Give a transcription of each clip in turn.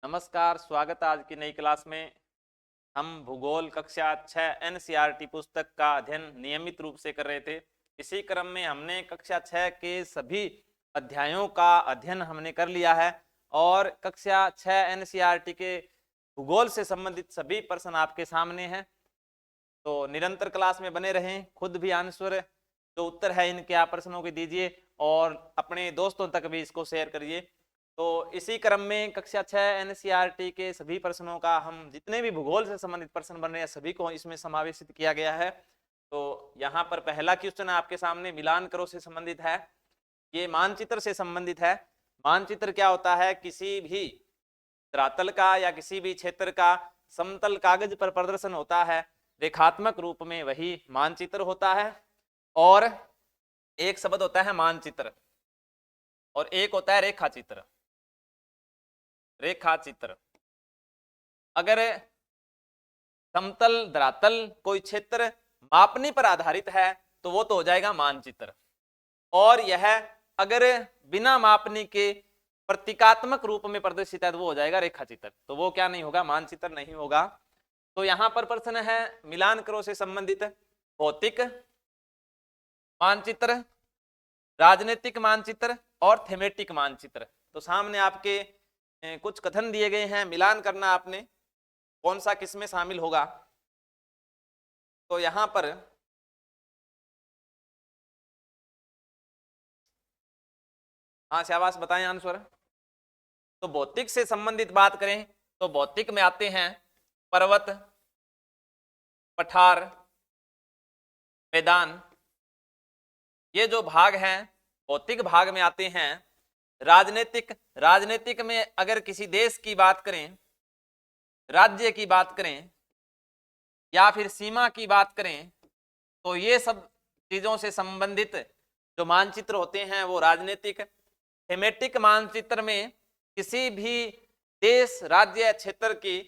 नमस्कार, स्वागत है आज की नई क्लास में। हम भूगोल कक्षा 6 एनसीईआरटी पुस्तक का अध्ययन नियमित रूप से कर रहे थे। इसी क्रम में हमने कक्षा 6 के सभी अध्यायों का अध्ययन हमने कर लिया है और कक्षा 6 एनसीईआरटी के भूगोल से संबंधित सभी प्रश्न आपके सामने हैं। तो निरंतर क्लास में बने रहें, खुद भी आंसर जो उत्तर है इनके आप प्रश्नों के दीजिए और अपने दोस्तों तक भी इसको शेयर करिए। तो इसी क्रम में कक्षा 6 एनसीईआरटी के सभी प्रश्नों का हम जितने भी भूगोल से संबंधित प्रश्न बन रहे हैं सभी को इसमें समावेशित किया गया है। तो यहाँ पर पहला क्वेश्चन आपके सामने मिलान करो से संबंधित है। ये मानचित्र से संबंधित है। मानचित्र क्या होता है? किसी भी धरातल का या किसी भी क्षेत्र का समतल कागज पर प्रदर्शन होता है, रेखात्मक रूप में वही मानचित्र होता है। और एक शब्द होता है मानचित्र और एक होता है रेखाचित्र। रेखाचित्र, अगर समतल धरातल कोई क्षेत्र मापनी पर आधारित है तो वो तो हो जाएगा मानचित्र, और यह अगर बिना मापनी के प्रतीकात्मक रूप में प्रदर्शित है तो वो हो जाएगा रेखाचित्र। तो वो क्या नहीं होगा? मानचित्र नहीं होगा। तो यहां पर प्रश्न है मिलान करो से संबंधित भौतिक मानचित्र, राजनीतिक मानचित्र और थीमेटिक मानचित्र। तो सामने आपके कुछ कथन दिए गए हैं, मिलान करना आपने कौन सा किस में शामिल होगा। तो यहां पर हाँ शाबाश, बताएं आंसर। तो भौतिक से संबंधित बात करें तो भौतिक में आते हैं पर्वत, पठार, मैदान। ये जो भाग हैं भौतिक भाग में आते हैं। राजनीतिक, राजनीतिक में अगर किसी देश की बात करें, राज्य की बात करें या फिर सीमा की बात करें तो ये सब चीजों से संबंधित जो मानचित्र होते हैं वो राजनीतिक। थीमेटिक मानचित्र में किसी भी देश, राज्य या क्षेत्र की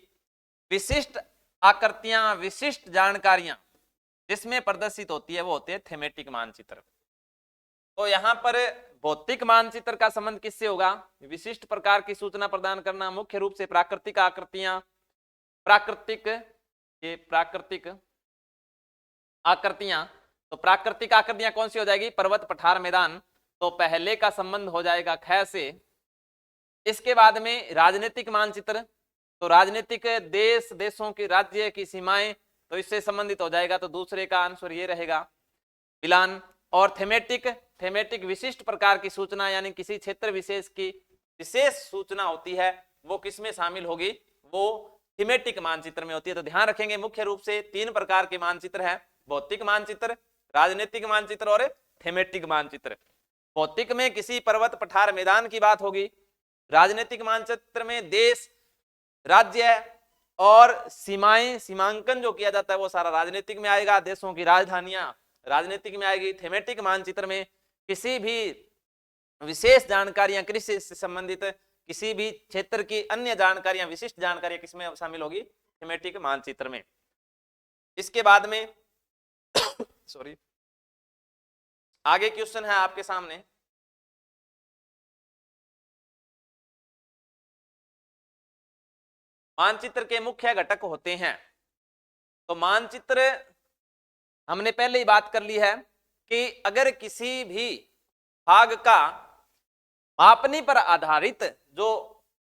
विशिष्ट आकृतियां, विशिष्ट जानकारियां जिसमें प्रदर्शित होती है वो होते हैं थीमेटिक मानचित्र। तो यहाँ पर भौतिक मानचित्र का संबंध किससे होगा? विशिष्ट प्रकार की सूचना प्रदान करना, मुख्य रूप से प्राकृतिक आकृतियां, प्राकृतिक आकृतियां। तो प्राकृतिक आकृतियां कौन सी हो जाएगी? पर्वत, पठार, मैदान। तो पहले का संबंध हो जाएगा ख से। इसके बाद में राजनीतिक मानचित्र, तो राजनीतिक देश, देशों की, राज्य की सीमाएं, तो इससे संबंधित हो जाएगा। तो दूसरे का आंसर ये रहेगा मिलान। और थीमेटिक, थीमेटिक विशिष्ट प्रकार की सूचना, यानी किसी क्षेत्र विशेष की विशेष सूचना होती है वो किस में शामिल होगी? वो थीमेटिक मानचित्र में होती है। तो ध्यान रखेंगे मुख्य रूप से 3 प्रकार के मानचित्र है, भौतिक मानचित्र, राजनीतिक मानचित्र और थीमेटिक मानचित्र। भौतिक में किसी पर्वत, पठार, मैदान की बात होगी। राजनीतिक मानचित्र में देश, राज्य और सीमाएं, सीमांकन जो किया जाता है वो सारा राजनीतिक में आएगा। देशों की राजधानियां राजनीतिक में आएगी। थीमेटिक मानचित्र में किसी भी विशेष जानकारियां, कृषि से संबंधित किसी भी क्षेत्र की अन्य जानकारियां, विशिष्ट जानकारियां किसमें शामिल होगी? थीमेटिक मानचित्र में। इसके बाद में सॉरी, आगे क्वेश्चन है आपके सामने। मानचित्र के मुख्य घटक होते हैं। तो मानचित्र हमने पहले ही बात कर ली है कि अगर किसी भी भाग का मापनी पर आधारित जो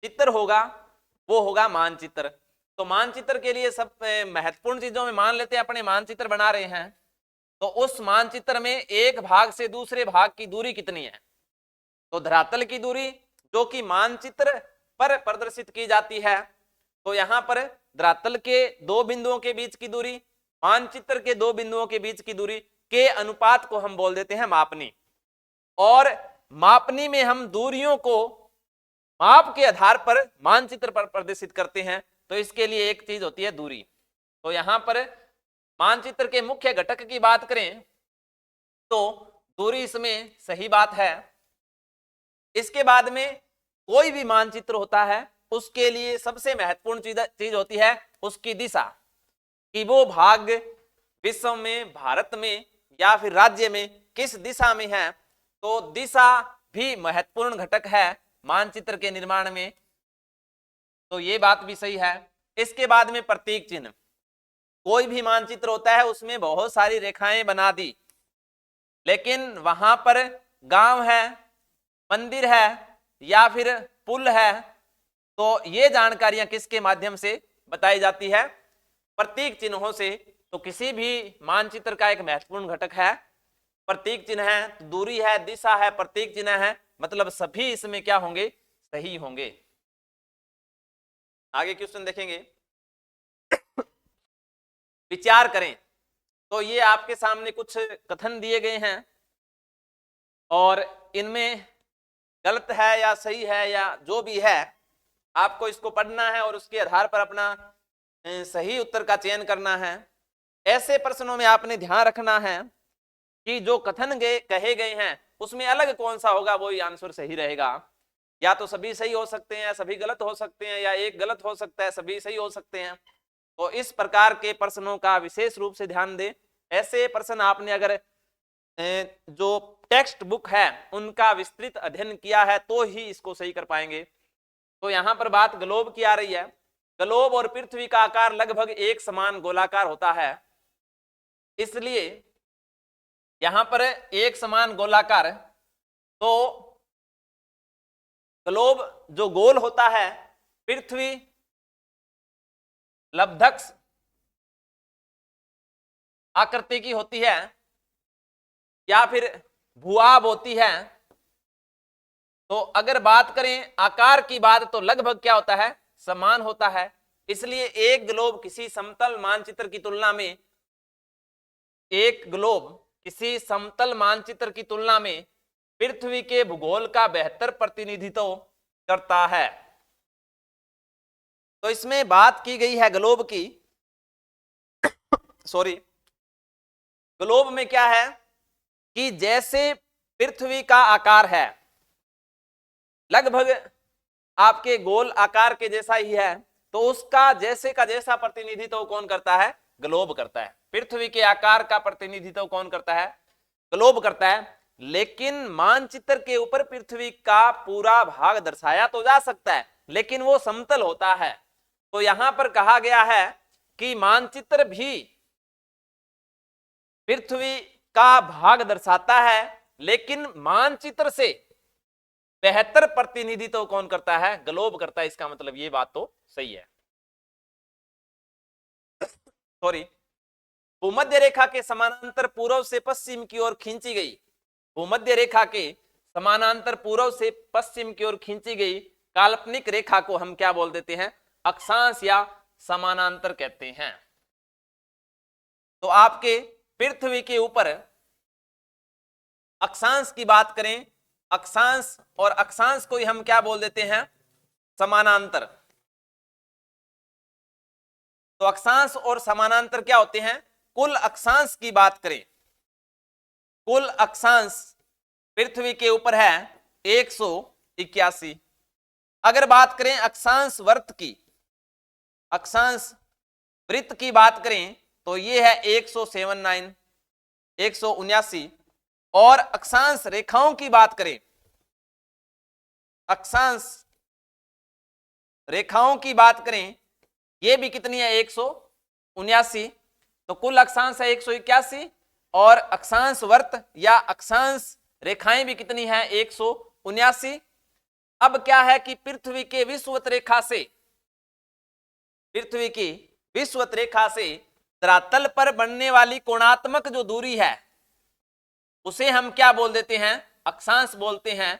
चित्र होगा वो होगा मानचित्र। तो मानचित्र के लिए सब महत्वपूर्ण चीजों में मान लेते हैं अपने मानचित्र बना रहे हैं तो उस मानचित्र में एक भाग से दूसरे भाग की दूरी कितनी है? तो धरातल की दूरी जो कि मानचित्र पर प्रदर्शित की जाती है, तो यहां पर धरातल के 2 बिंदुओं के बीच की दूरी, मानचित्र के 2 बिंदुओं के बीच की दूरी के अनुपात को हम बोल देते हैं मापनी। और मापनी में हम दूरियों को माप के आधार पर मानचित्र पर प्रदर्शित करते हैं। तो इसके लिए एक चीज होती है दूरी। तो यहां पर मानचित्र के मुख्य घटक की बात करें तो दूरी इसमें सही बात है। इसके बाद में कोई भी मानचित्र होता है उसके लिए सबसे महत्वपूर्ण चीज होती है उसकी दिशा, कि वो भाग विश्व में, भारत में या फिर राज्य में किस दिशा में है। तो दिशा भी महत्वपूर्ण घटक है मानचित्र के निर्माण में। तो ये बात भी सही है। इसके बाद में प्रतीक चिन्ह, कोई भी मानचित्र होता है उसमें बहुत सारी रेखाएं बना दी, लेकिन वहां पर गांव है, मंदिर है या फिर पुल है, तो ये जानकारियां किसके माध्यम से बताई जाती है? प्रतीक चिन्हों से। तो किसी भी मानचित्र का एक महत्वपूर्ण घटक है प्रतीक चिन्ह है, तो दूरी है, दिशा है, प्रतीक चिन्ह है, मतलब सभी इसमें क्या होंगे? सही होंगे। आगे क्वेश्चन देखेंगे। विचार करें। तो ये आपके सामने कुछ कथन दिए गए हैं और इनमें गलत है या सही है या जो भी है, आपको इसको पढ़ना है और उसके आधार पर अपना सही उत्तर का चयन करना है। ऐसे प्रश्नों में आपने ध्यान रखना है कि जो कथन कहे गए हैं उसमें अलग कौन सा होगा, वही आंसर सही रहेगा। या तो सभी सही हो सकते हैं, सभी गलत हो सकते हैं, या एक गलत हो सकता है, सभी सही हो सकते हैं। तो इस प्रकार के प्रश्नों का विशेष रूप से ध्यान दें। ऐसे प्रश्न आपने अगर जो टेक्स्ट बुक है उनका विस्तृत अध्ययन किया है तो ही इसको सही कर पाएंगे। तो यहां पर बात ग्लोब की आ रही है। ग्लोब और पृथ्वी का आकार लगभग एक समान गोलाकार होता है, इसलिए यहां पर एक समान गोलाकार, तो ग्लोब जो गोल होता है, पृथ्वी लब्धक्ष आकृति की होती है या फिर भूआब होती है। तो अगर बात करें आकार की बात, तो लगभग क्या होता है? समान होता है। इसलिए एक ग्लोब किसी समतल मानचित्र की तुलना में, एक ग्लोब किसी समतल मानचित्र की तुलना में पृथ्वी के भूगोल का बेहतर प्रतिनिधित्व करता है। तो इसमें बात की गई है ग्लोब की, सॉरी, ग्लोब में क्या है कि जैसे पृथ्वी का आकार है लगभग आपके गोल आकार के जैसा ही है, तो उसका जैसे का जैसा प्रतिनिधित्व कौन करता है? ग्लोब करता है। पृथ्वी के आकार का प्रतिनिधित्व कौन करता है? ग्लोब करता है। लेकिन मानचित्र के ऊपर पृथ्वी का पूरा भाग दर्शाया तो जा सकता है, लेकिन वो समतल होता है। तो यहां पर कहा गया है कि मानचित्र भी पृथ्वी का भाग दर्शाता है, लेकिन मानचित्र से बेहतर प्रतिनिधित्व कौन करता है? ग्लोब करता है। इसका मतलब ये बात तो सही है। सॉरी, भूमध्य रेखा के समानांतर पूर्व से पश्चिम की ओर खींची गई, भूमध्य रेखा के समानांतर पूर्व से पश्चिम की ओर खींची गई काल्पनिक रेखा को हम क्या बोल देते हैं? अक्षांश या समानांतर कहते हैं। तो आपके पृथ्वी के ऊपर अक्षांश की बात करें, अक्षांश और अक्षांश को हम क्या बोल देते हैं? समानांतर। तो अक्षांश और समानांतर क्या होते हैं? कुल अक्षांश की बात करें, कुल अक्षांश पृथ्वी के ऊपर है 181। अगर बात करें अक्षांश वर्त की, अक्षांश वृत्त की बात करें तो ये है 179, 179। और अक्षांश रेखाओं की बात करें, अक्षांश रेखाओं की बात करें, ये भी कितनी है? 179। तो कुल अक्षांश है 181 और अक्षांश वर्त या अक्षांश रेखाएं भी कितनी है? 179। अब क्या है कि पृथ्वी के विषुवत रेखा से, पृथ्वी की विषुवत रेखा से धरातल पर बनने वाली कोणात्मक जो दूरी है उसे हम क्या बोल देते हैं? अक्षांश बोलते हैं।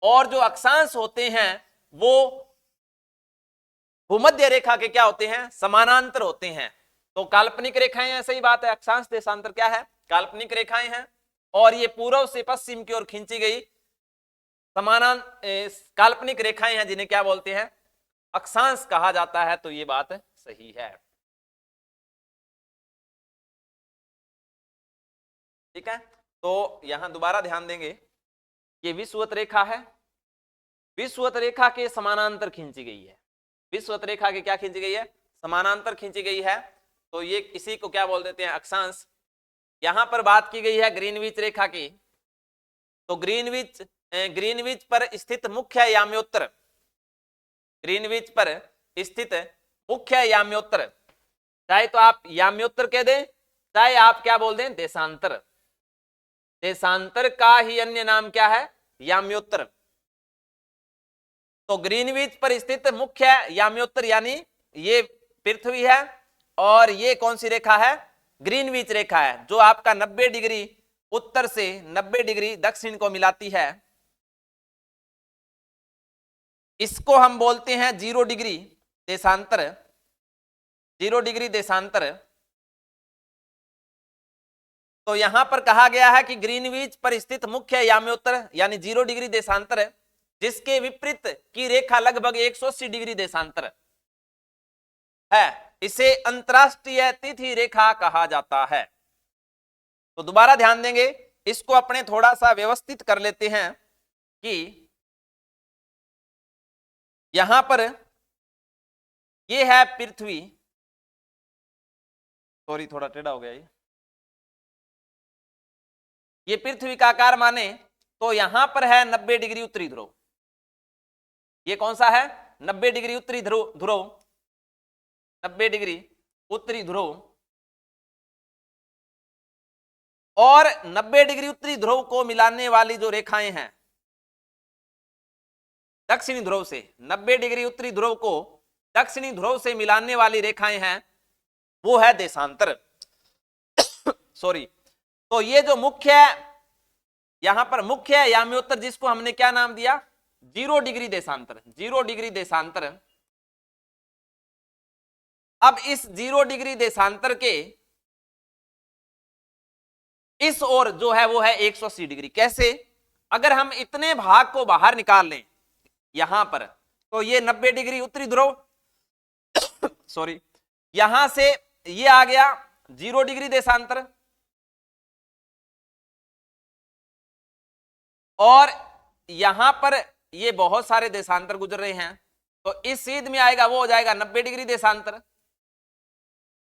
और जो अक्षांश होते हैं वो भूमध्य रेखा के क्या होते हैं? समानांतर होते हैं। तो काल्पनिक रेखाएं हैं, सही बात है। अक्षांश देशांतर क्या है? काल्पनिक रेखाएं हैं। और ये पूर्व से पश्चिम की ओर खींची गई समानांतर काल्पनिक रेखाएं हैं, जिन्हें क्या बोलते हैं? अक्षांश कहा जाता है। तो ये बात सही है। ठीक है, तो यहां दोबारा ध्यान देंगे, ये विषुवत रेखा है, विषुवत रेखा के समानांतर खींची गई है। विषुवत रेखा के क्या खींची गई है? समानांतर खींची गई है। तो ये इसी को क्या बोल देते हैं? अक्षांश। यहां पर बात की गई है ग्रीनविच रेखा की। तो ग्रीनविच पर स्थित मुख्य याम्योत्तर, ग्रीनविच पर स्थित मुख्य याम्योत्तर, चाहे तो आप याम्योत्तर कह दें, चाहे आप क्या बोल दें, देशांतर। देशांतर का ही अन्य नाम क्या है, याम्योत्तर। तो ग्रीनविच पर स्थित मुख्य याम्योत्तर यानी ये पृथ्वी है, और ये कौन सी रेखा है, ग्रीनविच रेखा है, जो आपका 90 डिग्री उत्तर से 90 डिग्री दक्षिण को मिलाती है। इसको हम बोलते हैं 0 डिग्री देशांतर, 0 डिग्री देशांतर। तो यहां पर कहा गया है कि ग्रीनविच पर स्थित मुख्य याम्योत्तर यानी 0 डिग्री देशांतर, जिसके विपरीत की रेखा लगभग 180 डिग्री देशांतर है, इसे अंतरराष्ट्रीय तिथि रेखा कहा जाता है। तो दोबारा ध्यान देंगे, इसको अपने थोड़ा सा व्यवस्थित कर लेते हैं कि यहां पर ये है पृथ्वी, सॉरी थोड़ा टेढ़ा हो गया ये पृथ्वी का आकार माने तो यहां पर है 90 डिग्री उत्तरी ध्रुव। ये कौन सा है, 90 डिग्री उत्तरी ध्रुव, 90 डिग्री उत्तरी ध्रुव। और 90 डिग्री उत्तरी ध्रुव को मिलाने वाली जो रेखाएं हैं दक्षिणी ध्रुव से, 90 डिग्री उत्तरी ध्रुव को दक्षिणी ध्रुव से मिलाने वाली रेखाएं हैं, वो है देशांतर। सॉरी। तो ये जो मुख्य, यहां पर मुख्य याम्योत्तर, जिसको हमने क्या नाम दिया, 0 डिग्री देशांतर, 0 डिग्री देशांतर। अब इस 0 डिग्री देशांतर के इस ओर जो है वो है 180 डिग्री। कैसे, अगर हम इतने भाग को बाहर निकाल लें यहां पर, तो ये 90 डिग्री उत्तरी ध्रुव, सॉरी, यहां से ये आ गया 0 डिग्री देशांतर, और यहां पर ये बहुत सारे देशांतर गुजर रहे हैं, तो इस सीध में आएगा वो हो जाएगा 90 डिग्री देशांतर,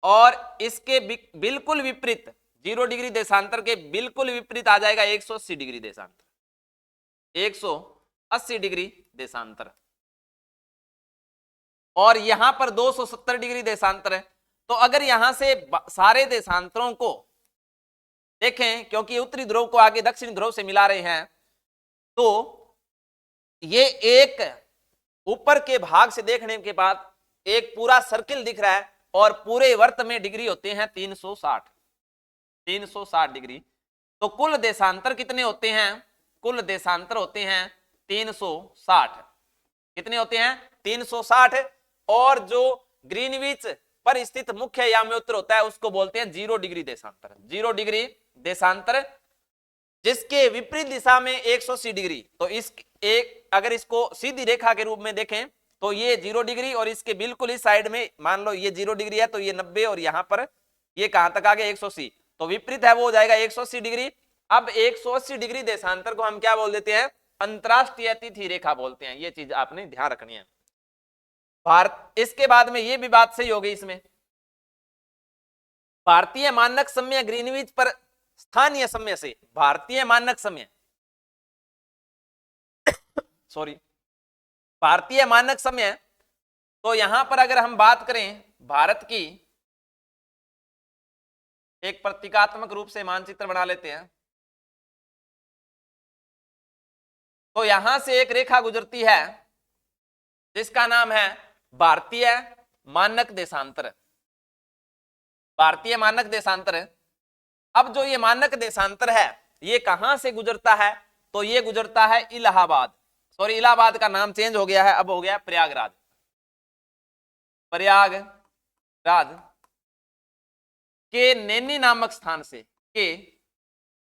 और इसके बिल्कुल विपरीत 0 डिग्री देशांतर के बिल्कुल विपरीत आ जाएगा 180 डिग्री देशांतर, 180 डिग्री देशांतर, और यहां पर 270 डिग्री देशांतर है। तो अगर यहां से सारे देशांतरों को देखें, क्योंकि उत्तरी ध्रुव को आगे दक्षिणी ध्रुव से मिला रहे हैं, तो ये एक ऊपर के भाग से देखने के बाद एक पूरा सर्किल दिख रहा है, और पूरे वर्त में डिग्री होते हैं 360 डिग्री। तो कुल देशांतर कितने होते हैं, कुल देशांतर होते हैं 360। कितने होते हैं, 360। और जो ग्रीनविच पर स्थित मुख्य याम्योत्तर होता है उसको बोलते हैं 0 डिग्री देशांतर, 0 डिग्री देशांतर, जिसके विपरीत दिशा में 180 डिग्री। तो इस एक अगर इसको सीधी रेखा के रूप में देखें तो ये 0 डिग्री, और इसके बिल्कुल इस साइड में मान लो ये 0 डिग्री है, तो ये 90, और यहां पर ये कहां तक आ गया 180, तो विपरीत है वो हो जाएगा 180 डिग्री। अब 180 डिग्री देशांतर को हम क्या बोल देते हैं, अंतरराष्ट्रीय तिथि रेखा बोलते हैं। ये चीज आपने ध्यान रखनी है। भारत, इसके बाद में ये भी बात सही होगी इसमें, भारतीय मानक समय ग्रीनविच पर स्थानीय समय से, भारतीय मानक समय, सॉरी, भारतीय मानक समय। तो यहां पर अगर हम बात करें भारत की, एक प्रतीकात्मक रूप से मानचित्र बना लेते हैं। तो यहां से एक रेखा गुजरती है जिसका नाम है भारतीय मानक देशांतर, भारतीय मानक देशांतर। अब जो ये मानक देशांतर है ये कहां से गुजरता है, तो ये गुजरता है इलाहाबाद, सॉरी इलाहाबाद का नाम चेंज हो गया है, अब हो गया प्रयागराज, प्रयागराज के नैनी नामक स्थान से, के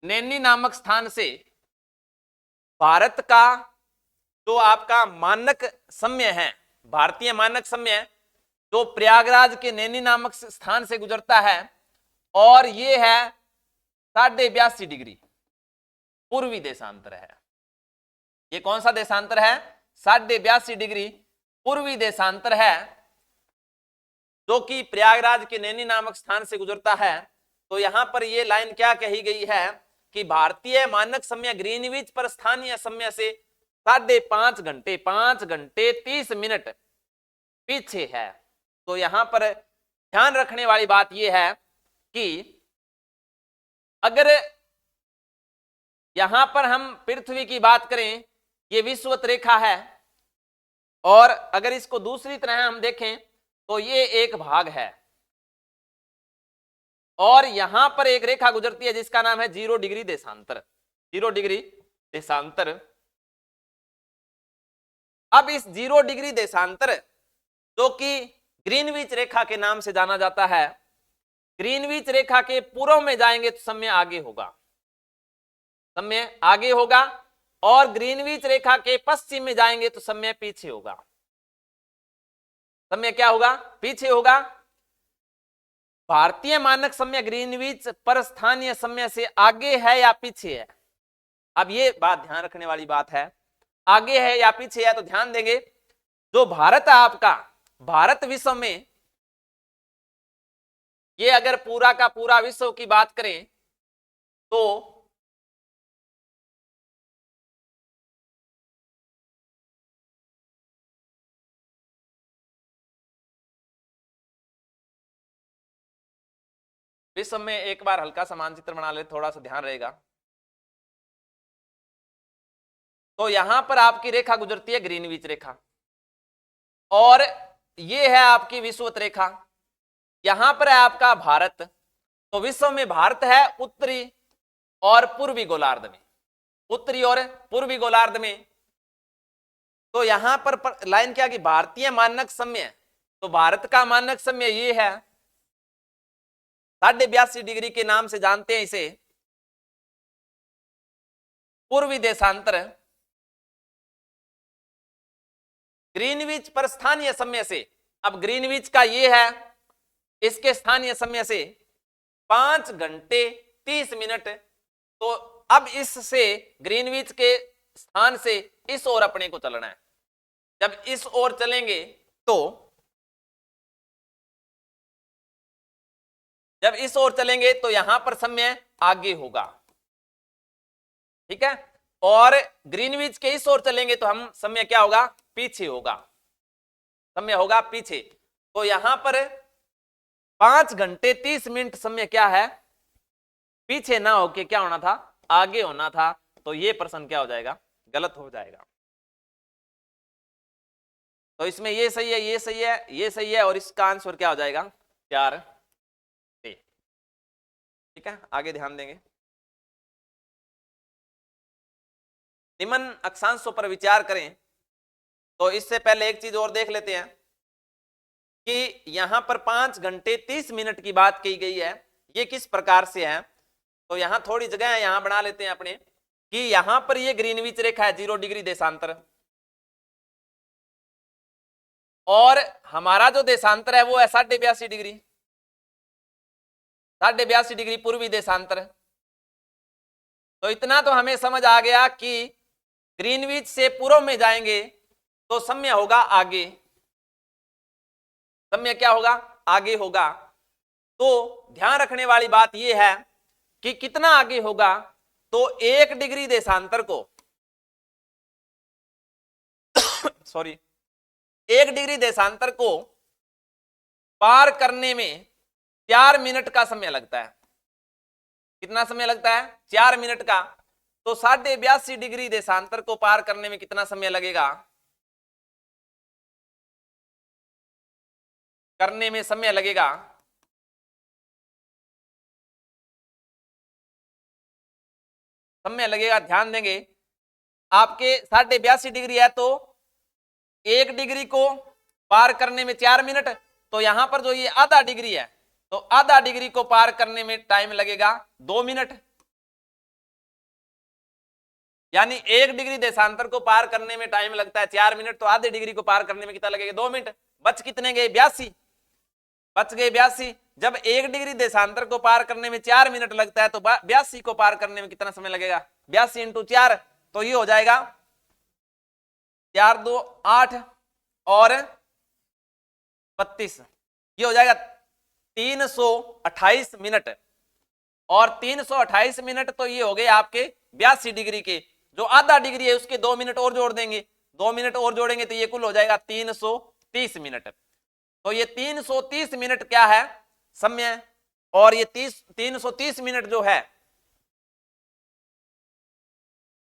नैनी नामक स्थान से भारत का जो आपका मानक समय है, भारतीय मानक समय, जो प्रयागराज के नैनी नामक स्थान से गुजरता है, और ये है 82.5 डिग्री पूर्वी देशांतर है। ये कौन सा देशांतर है, 82.5 डिग्री पूर्वी देशांतर है, जो कि प्रयागराज के नैनी नामक स्थान से गुजरता है। तो यहां पर ये लाइन क्या कही गई है कि भारतीय मानक समय ग्रीनविच पर स्थानीय समय से 5.5 घंटे 5 घंटे 30 मिनट पीछे है। तो यहां पर ध्यान रखने वाली बात यह है कि अगर यहां पर हम पृथ्वी की बात करें, ये विषुवत रेखा है, और अगर इसको दूसरी तरह हम देखें तो ये एक भाग है, और यहां पर एक रेखा गुजरती है जिसका नाम है 0 डिग्री देशांतर। 0 डिग्री देशांतर। अब इस 0 डिग्री देशांतर, जो कि ग्रीनविच रेखा के नाम से जाना जाता है, ग्रीनविच रेखा के पूर्व में जाएंगे तो समय आगे होगा, समय आगे होगा, और ग्रीनविच रेखा के पश्चिम में जाएंगे तो समय पीछे होगा। समय क्या होगा? पीछे होगा। भारतीय मानक समय ग्रीनविच पर स्थानीय समय से आगे है या पीछे है? अब ये बात ध्यान रखने वाली बात है, आगे है या पीछे है। तो ध्यान देंगे, जो भारत है आपका, भारत विश्व में, ये अगर पूरा का पूरा विश्व की बात करें तो विश्व में, एक बार हल्का सा मानचित्र बना ले, थोड़ा सा ध्यान रहेगा। तो यहां पर आपकी रेखा गुजरती है ग्रीनविच रेखा, और ये है आपकी विषुवत रेखा। यहां पर है आपका भारत। तो विश्व में भारत है उत्तरी और पूर्वी गोलार्ध में, उत्तरी और पूर्वी गोलार्ध में। तो यहां पर लाइन क्या कि भारतीय मानक समय, तो भारत का मानक समय ये है 82.5 डिग्री के नाम से जानते हैं इसे, पूर्वी देशांतर। ग्रीनविच पर स्थानीय समय से, अब ग्रीनविच का ये है, इसके स्थानीय समय से 5 घंटे 30 मिनट। तो अब इससे ग्रीनविच के स्थान से इस ओर अपने को चलना है। जब इस ओर चलेंगे तो, जब इस ओर चलेंगे तो यहां पर समय आगे होगा, ठीक है। और ग्रीनविच के इस ओर चलेंगे तो हम समय क्या होगा? पीछे होगा, समय होगा पीछे। तो यहां पर 5 घंटे 30 मिनट समय क्या है? पीछे ना होके क्या होना था? आगे होना था। तो ये प्रश्न क्या हो जाएगा? गलत हो जाएगा। तो इसमें ये सही है, ये सही है, ये सही है, और इसका आंसर क्या हो जाएगा? 4। ठीक है, आगे ध्यान देंगे। निम्न अक्षांशों पर विचार करें। तो इससे पहले एक चीज और देख लेते हैं कि यहां पर 5 घंटे 30 मिनट की बात की गई है, ये किस प्रकार से है। तो यहां थोड़ी जगह है, यहां बना लेते हैं अपने कि यहां पर ये ग्रीनविच रेखा है 0 डिग्री देशांतर, और हमारा जो देशांतर है वो है 82.5 डिग्री, 82.5 डिग्री पूर्वी देशांतर। तो इतना तो हमें समझ आ गया कि ग्रीनविच से पूर्व में जाएंगे तो समय होगा आगे, समय क्या होगा? आगे होगा। तो ध्यान रखने वाली बात यह है कि कितना आगे होगा? तो 1 डिग्री देशांतर को सॉरी 1 डिग्री देशांतर को पार करने में 4 मिनट का समय लगता है। कितना समय लगता है? 4 मिनट का। तो 82.5 डिग्री देशांतर को पार करने में कितना समय लगेगा? करने में समय लगेगा ध्यान देंगे, आपके 82.5 डिग्री है तो 1 डिग्री को पार करने में 4 मिनट। तो यहां पर जो ये आधा डिग्री है, तो आधा डिग्री को पार करने में टाइम लगेगा 2 मिनट। यानी 1 डिग्री देशांतर को पार करने में टाइम लगता है 4 मिनट, तो आधे डिग्री को पार करने में कितना लगेगा? 2 मिनट। बच कितने गए? 82। बच गए 82। जब 1 डिग्री देशांतर को पार करने में 4 मिनट लगता है तो 82 को पार करने में कितना समय लगेगा? 82 इंटू 4, तो ये हो जाएगा 4 2 8 और 32, ये हो जाएगा 328 मिनट। और 328 मिनट तो ये हो गए आपके 82 डिग्री के। जो आधा डिग्री है उसके 2 मिनट और जोड़ देंगे, 2 मिनट और जोड़ेंगे तो ये कुल हो जाएगा 330 मिनट। तो ये 330 मिनट क्या है समय, और ये 330 मिनट जो है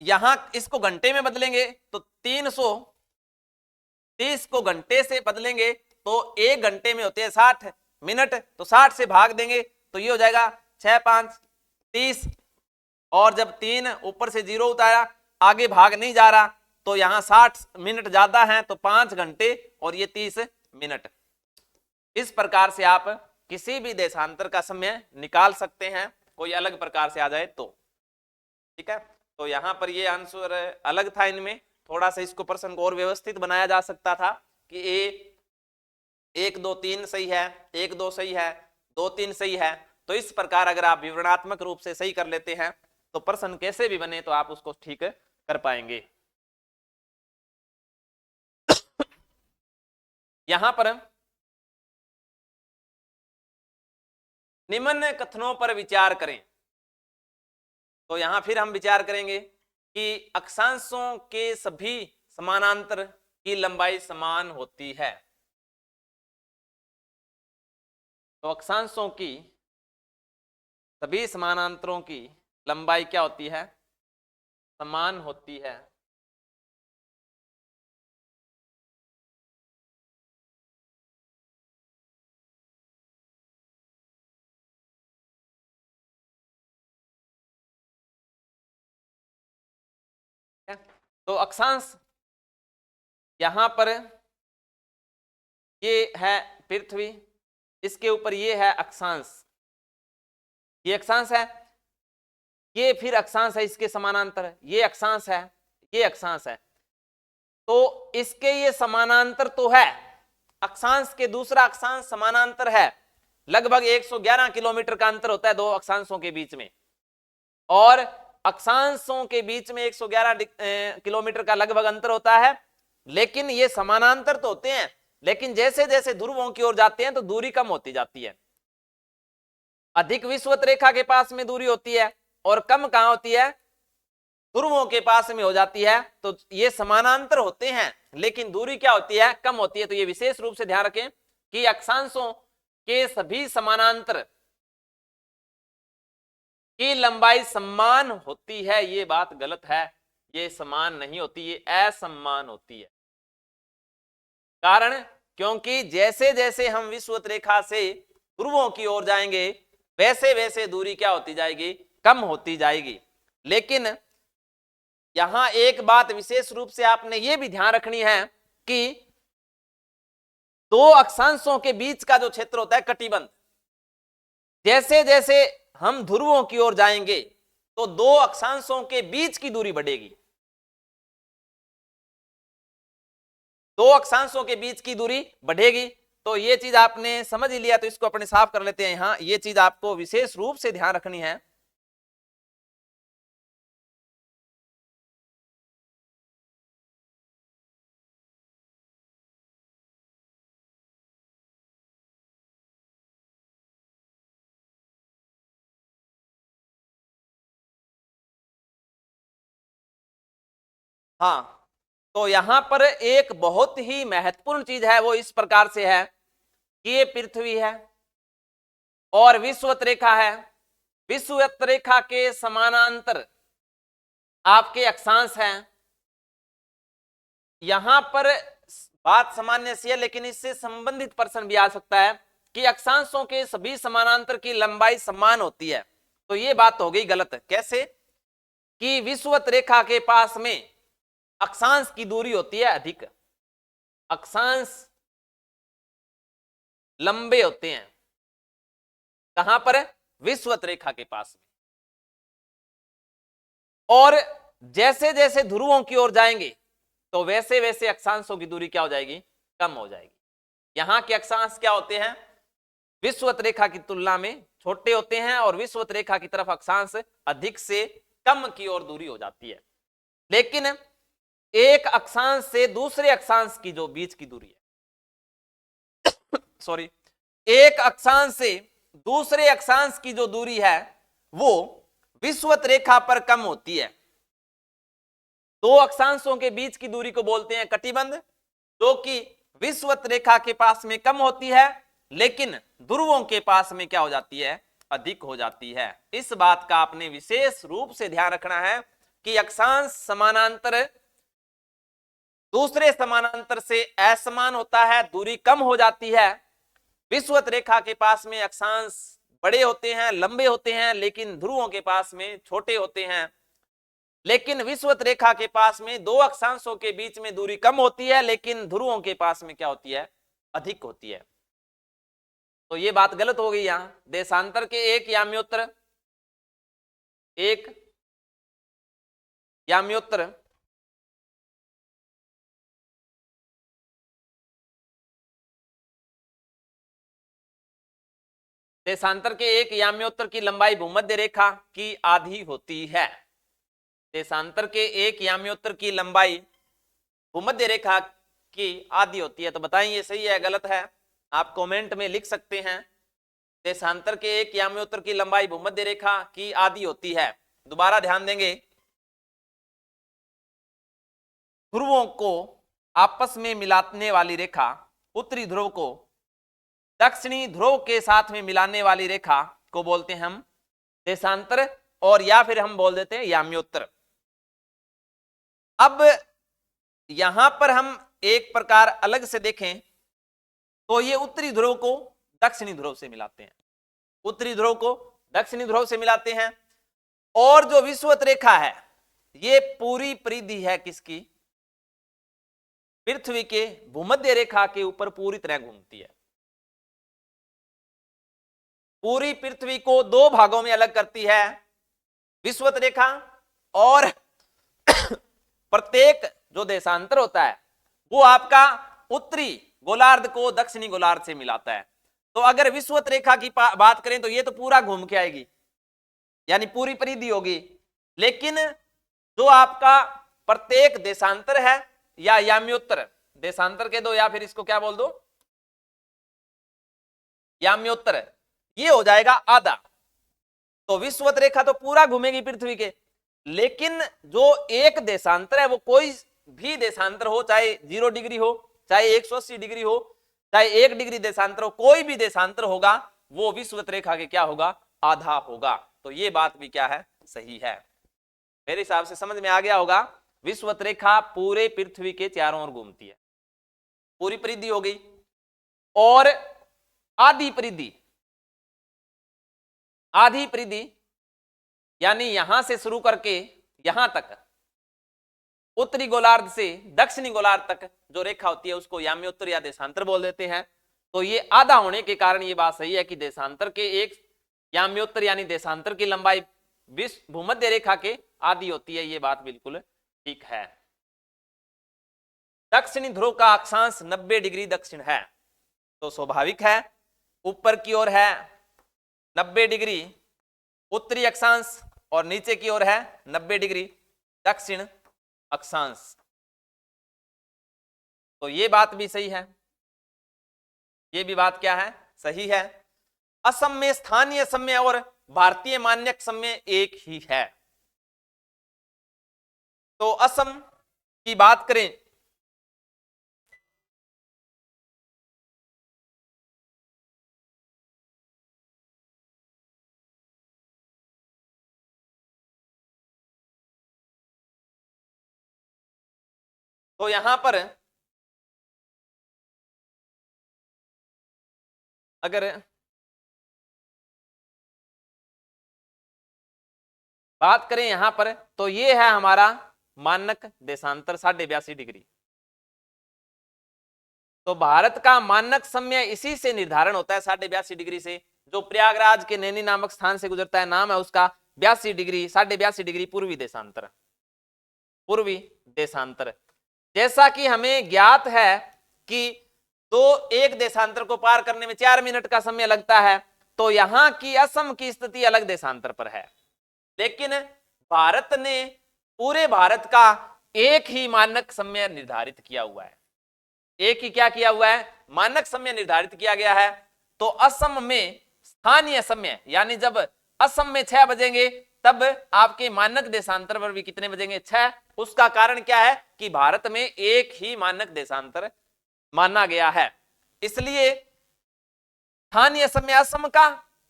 यहां इसको घंटे में बदलेंगे तो 330 को घंटे से बदलेंगे तो 1 घंटे में होते हैं 60 मिनट, तो 60 से भाग देंगे तो ये हो जाएगा 6 5 30, और जब 3 ऊपर से 0 उतारा, आगे भाग नहीं जा रहा, तो यहां 60 मिनट ज्यादा है तो 5 घंटे और ये 30 मिनट। इस प्रकार से आप किसी भी देशांतर का समय निकाल सकते हैं, कोई अलग प्रकार से आ जाए तो। ठीक है, तो यहां पर ये आंसर अलग था, इनमें थोड़ा सा इसको प्रश्न को और व्यवस्थित बनाया जा सकता था कि ए 1 2 3 सही है, 1 2 सही है, 2 3 सही है। तो इस प्रकार अगर आप विवरणात्मक रूप से सही कर लेते हैं तो प्रश्न कैसे भी बने तो आप उसको ठीक कर पाएंगे। यहां पर निम्न कथनों पर विचार करें, तो यहां फिर हम विचार करेंगे कि अक्षांशों के सभी समानांतर की लंबाई समान होती है। तो अक्षांशों की सभी समानांतरों की लंबाई क्या होती है, समान होती है। तो अक्षांश यहां पर ये है पृथ्वी, इसके ऊपर ये है अक्षांश, ये अक्षांश है, ये फिर अक्षांश है इसके समानांतर, ये अक्षांश है, ये अक्षांश है। तो इसके ये समानांतर तो है, अक्षांश के दूसरा अक्षांश समानांतर है, लगभग 111 किलोमीटर का अंतर होता है दो अक्षांशों के बीच में, और अक्षांशों के बीच में 111 किलोमीटर का लगभग अंतर होता है। लेकिन ये समानांतर तो होते हैं, लेकिन जैसे जैसे ध्रुवों की ओर जाते हैं तो दूरी कम होती जाती है। अधिक विषुवत रेखा के पास में दूरी होती है और कम कहां होती है, ध्रुवों के पास में हो जाती है। तो ये समानांतर होते हैं लेकिन दूरी क्या होती है, कम होती है। तो ये विशेष रूप से ध्यान रखें कि अक्षांशों के सभी समानांतर की लंबाई समान होती है, ये बात गलत है, ये समान नहीं होती, ये असमान होती है। कारण क्योंकि जैसे जैसे हम विषुवत रेखा से ध्रुवों की ओर जाएंगे वैसे वैसे दूरी क्या होती जाएगी, कम होती जाएगी। लेकिन यहां एक बात विशेष रूप से आपने ये भी ध्यान रखनी है कि दो अक्षांशों के बीच का जो क्षेत्र होता है कटिबंध, जैसे जैसे हम ध्रुवों की ओर जाएंगे तो दो अक्षांशों के बीच की दूरी बढ़ेगी, दो अक्षांशों के बीच की दूरी बढ़ेगी। तो ये चीज आपने समझ ही लिया, तो इसको अपने साफ कर लेते हैं। यहां ये चीज आपको विशेष रूप से ध्यान रखनी है। हाँ, तो यहां पर एक बहुत ही महत्वपूर्ण चीज है, वो इस प्रकार से है कि ये पृथ्वी है और विषुवत रेखा है, विषुवत रेखा के समानांतर आपके अक्षांश हैं। यहां पर बात सामान्य सी है लेकिन इससे संबंधित प्रश्न भी आ सकता है कि अक्षांशों के सभी समानांतर की लंबाई समान होती है। तो ये बात हो गई गलत। कैसे कि विषुवत रेखा के पास में अक्षांश की दूरी होती है अधिक, अक्षांश लंबे होते हैं कहां पर, विषुवत रेखा के पास में। और जैसे जैसे ध्रुवों की ओर जाएंगे तो वैसे वैसे अक्षांशों की दूरी क्या हो जाएगी, कम हो जाएगी। यहां के अक्षांश क्या होते हैं, विषुवत रेखा की तुलना में छोटे होते हैं और विषुवत रेखा की तरफ अक्षांश अधिक से कम की ओर दूरी हो जाती है। लेकिन एक अक्षांश से दूसरे अक्षांश की जो बीच की दूरी है सॉरी, एक अक्षांश से दूसरे अक्षांश की जो दूरी है वो विषुवत रेखा पर कम होती है। दो अक्षांशों के बीच की दूरी को बोलते हैं कटिबंध, जो कि विषुवत रेखा के पास में कम होती है, लेकिन ध्रुवों के पास में क्या हो जाती है, अधिक हो जाती है। इस बात का आपने विशेष रूप से ध्यान रखना है कि अक्षांश समानांतर दूसरे समानांतर से असमान होता है, दूरी कम हो जाती है। विषुवत रेखा के पास में अक्षांश बड़े होते हैं, लंबे होते हैं, लेकिन ध्रुवों के पास में छोटे होते हैं। लेकिन विषुवत रेखा के पास में दो अक्षांशों के बीच में दूरी कम होती है, लेकिन ध्रुवों के पास में क्या होती है, अधिक होती है। तो ये बात गलत हो गई यहां। देशांतर के एक याम्योत्तर देशांतर के एक याम्योत्तर की लंबाई भूमध्य रेखा की आधी होती है। देशांतर के एक याम्योत्तर की लंबाई भूमध्य रेखा की आधी होती है। तो बताएं ये सही है गलत है, आप कमेंट में लिख सकते हैं। देशांतर के एक याम्योत्तर की लंबाई भूमध्य रेखा की आधी होती है। दोबारा ध्यान देंगे, ध्रुवों को आपस में मिलाने वाली रेखा, उत्तरी ध्रुव को दक्षिणी ध्रुव के साथ में मिलाने वाली रेखा को बोलते हैं हम देशांतर, और या फिर हम बोल देते हैं याम्योत्तर। अब यहां पर हम एक प्रकार अलग से देखें तो ये उत्तरी ध्रुव को दक्षिणी ध्रुव से मिलाते हैं, उत्तरी ध्रुव को दक्षिणी ध्रुव से मिलाते हैं। और जो विषुवत रेखा है ये पूरी परिधि है किसकी, पृथ्वी के भूमध्य रेखा के ऊपर पूरी तरह घूमती है। पूरी पृथ्वी को दो भागों में अलग करती है विषुवत रेखा, और प्रत्येक जो देशांतर होता है वो आपका उत्तरी गोलार्ध को दक्षिणी गोलार्ध से मिलाता है। तो अगर विषुवत रेखा की बात करें तो ये तो पूरा घूम के आएगी, यानी पूरी परिधि होगी। लेकिन जो आपका प्रत्येक देशांतर है या याम्योत्तर, देशांतर के दो या फिर इसको क्या बोल दो, याम्योत्तर, ये हो जाएगा आधा। तो विषुवत रेखा तो पूरा घूमेगी पृथ्वी के, लेकिन जो एक देशांतर है वो कोई भी देशांतर हो, चाहे 0 डिग्री हो, चाहे 180 डिग्री हो, चाहे 1 डिग्री देशांतर हो, कोई भी देशांतर होगा वो विषुवत रेखा के क्या होगा, आधा होगा। तो ये बात भी क्या है, सही है। मेरे हिसाब से समझ में आ गया होगा। विषुवत रेखा पूरे पृथ्वी के चारों ओर घूमती है, पूरी परिधि हो गई। और आधी परिधि, आधी परिधि यानी यहां से शुरू करके यहां तक, उत्तरी गोलार्ध से दक्षिणी गोलार्ध तक जो रेखा होती है उसको याम्योत्तर या देशांतर बोल देते हैं। तो ये आधा होने के कारण ये बात सही है कि देशांतर के एक याम्योत्तर यानी देशांतर की लंबाई भूमध्य रेखा के आधी होती है। ये बात बिल्कुल ठीक है। दक्षिणी ध्रुव का अक्षांश 90 डिग्री दक्षिण है, तो स्वाभाविक है ऊपर की ओर है 90 डिग्री उत्तरी अक्षांश और नीचे की ओर है 90 डिग्री दक्षिण अक्षांश। तो ये बात भी सही है, ये भी बात क्या है, सही है। असम में स्थानीय समय और भारतीय मानक समय एक ही है। तो असम की बात करें तो यहां पर अगर बात करें यहां पर तो ये है हमारा मानक देशांतर 82.5 डिग्री। तो भारत का मानक समय इसी से निर्धारण होता है 82.5 डिग्री से। जो प्रयागराज के नैनी नामक स्थान से गुजरता है, नाम है उसका 82 डिग्री, 82.5 डिग्री पूर्वी देशांतर, पूर्वी देशांतर। जैसा कि हमें ज्ञात है कि तो एक देशांतर को पार करने में 4 मिनट का समय लगता है, तो यहां की असम की स्थिति अलग देशांतर पर है। लेकिन भारत ने पूरे भारत का एक ही मानक समय निर्धारित किया हुआ है, एक ही क्या किया हुआ है, मानक समय निर्धारित किया गया है। तो असम में स्थानीय समय यानी जब असम में 6 बजेंगे तब आपके मानक देशांतर पर भी कितने बजेंगे, 6। उसका कारण क्या है कि भारत में एक ही मानक देशांतर माना गया है। इसलिए स्थानीय समय असम का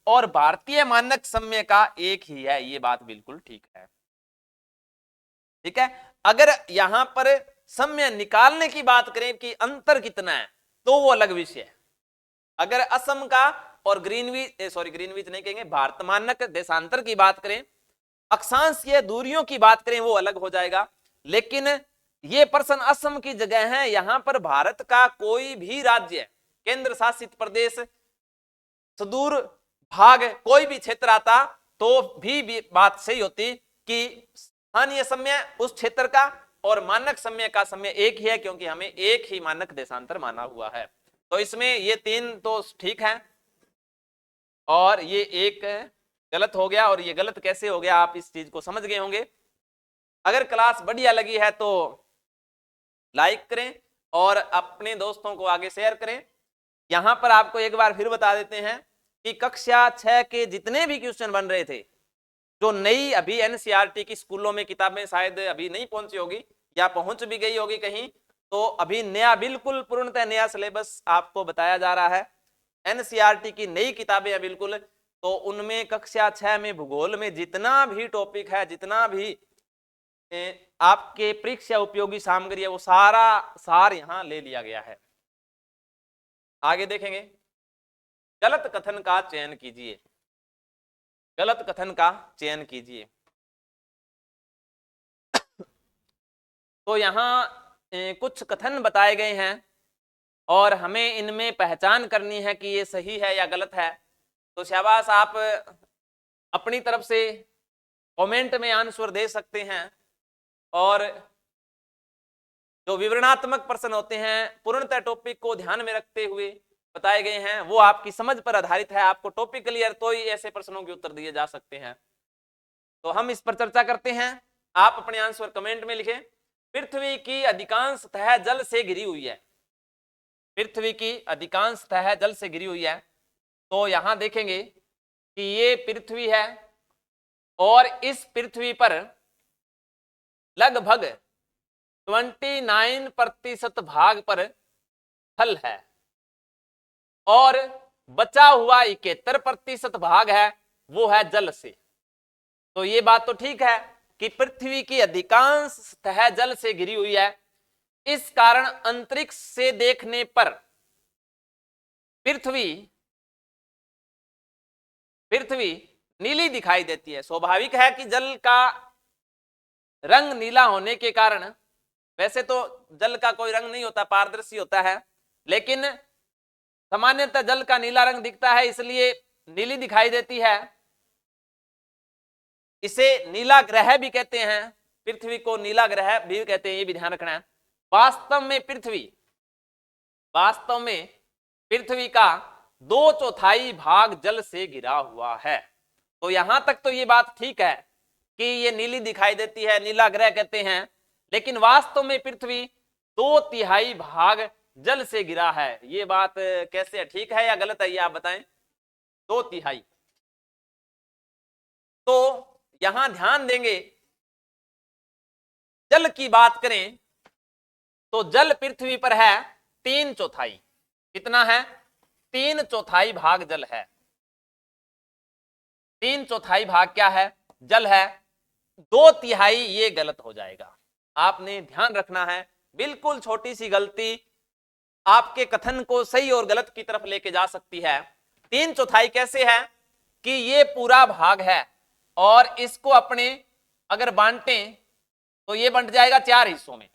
और भारतीय मानक समय का एक ही है, ये बात बिल्कुल ठीक है। ठीक है, अगर यहां पर समय निकालने की बात करें कि अंतर कितना है तो वो अलग विषय है। अगर असम का और ग्रीनविच नहीं कहेंगे, भारत मानक देशांतर की बात करें, अक्षांशीय दूरियों की बात करें, वो अलग हो जाएगा। लेकिन ये प्रश्न असम की जगह है, यहां पर भारत का कोई भी राज्य, केंद्र शासित प्रदेश, सुदूर भाग, कोई भी क्षेत्र आता तो भी बात सही होती कि स्थानीय समय उस क्षेत्र का और मानक समय का समय एक ही है, क्योंकि हमें एक ही मानक देशांतर माना हुआ है। तो इसमें ये तीन तो ठीक है और ये एक गलत हो गया। और ये गलत कैसे हो गया, आप इस चीज को समझ गए होंगे। अगर क्लास बढ़िया लगी है तो लाइक करें और अपने दोस्तों को आगे शेयर करें। यहां पर आपको एक बार फिर बता देते हैं कि कक्षा 6 के जितने भी क्वेश्चन बन रहे थे, जो नई अभी एनसीईआरटी की स्कूलों में किताबें शायद अभी नहीं पहुंची होगी या पहुंच भी गई होगी कहीं, तो अभी नया, बिल्कुल पूर्णतः नया सिलेबस आपको बताया जा रहा है। एनसीईआरटी की नई किताबें हैं बिल्कुल। तो उनमें कक्षा 6 में भूगोल में जितना भी टॉपिक है, जितना भी आपके परीक्षा उपयोगी सामग्री है, वो सारा सार यहां ले लिया गया है। आगे देखेंगे, गलत कथन का चयन कीजिए। गलत कथन का चयन कीजिए। तो यहां कुछ कथन बताए गए हैं और हमें इनमें पहचान करनी है कि ये सही है या गलत है। तो शाबाश, आप अपनी तरफ से कमेंट में आंसर दे सकते हैं। और जो विवरणात्मक प्रश्न होते हैं, पूर्णतः टॉपिक को ध्यान में रखते हुए बताए गए हैं, वो आपकी समझ पर आधारित है। आपको टॉपिक क्लियर तो ही ऐसे प्रश्नों के उत्तर दिए जा सकते हैं। तो हम इस पर चर्चा करते हैं। आप अपने आंसर कमेंट में लिखें। पृथ्वी की अधिकांश सतह जल से घिरी हुई है। पृथ्वी की अधिकांश सतह जल से घिरी हुई है। तो यहां देखेंगे कि ये पृथ्वी है और इस पृथ्वी पर लगभग 29% भाग पर थल है और बचा हुआ 71% भाग है, वो है जल से। तो ये बात तो ठीक है कि पृथ्वी की अधिकांश सतह जल से घिरी हुई है। इस कारण अंतरिक्ष से देखने पर पृथ्वी नीली दिखाई देती है। स्वाभाविक है कि जल का रंग नीला होने के कारण, वैसे तो जल का कोई रंग नहीं होता, पारदर्शी होता है, लेकिन सामान्यतः जल का नीला रंग दिखता है, इसलिए नीली दिखाई देती है। इसे नीला ग्रह भी कहते हैं, पृथ्वी को नीला ग्रह भी कहते हैं, ये भी ध्यान रखना है। वास्तव में पृथ्वी का 2/4 भाग जल से घिरा हुआ है। तो यहां तक तो ये बात ठीक है कि ये नीली दिखाई देती है, नीला ग्रह कहते हैं, लेकिन वास्तव में पृथ्वी 2/3 भाग जल से घिरा है। ये बात कैसे है, ठीक है या गलत है, ये आप बताएं। 2/3। तो यहां ध्यान देंगे, जल की बात करें तो जल पृथ्वी पर है 3/4। कितना है? 3/4 भाग जल है। 3/4 भाग क्या है? जल है। 2/3 ये गलत हो जाएगा। आपने ध्यान रखना है, बिल्कुल छोटी सी गलती आपके कथन को सही और गलत की तरफ लेके जा सकती है। 3/4 कैसे है कि ये पूरा भाग है और इसको अपने अगर बांटें तो ये बंट जाएगा 4 हिस्सों में।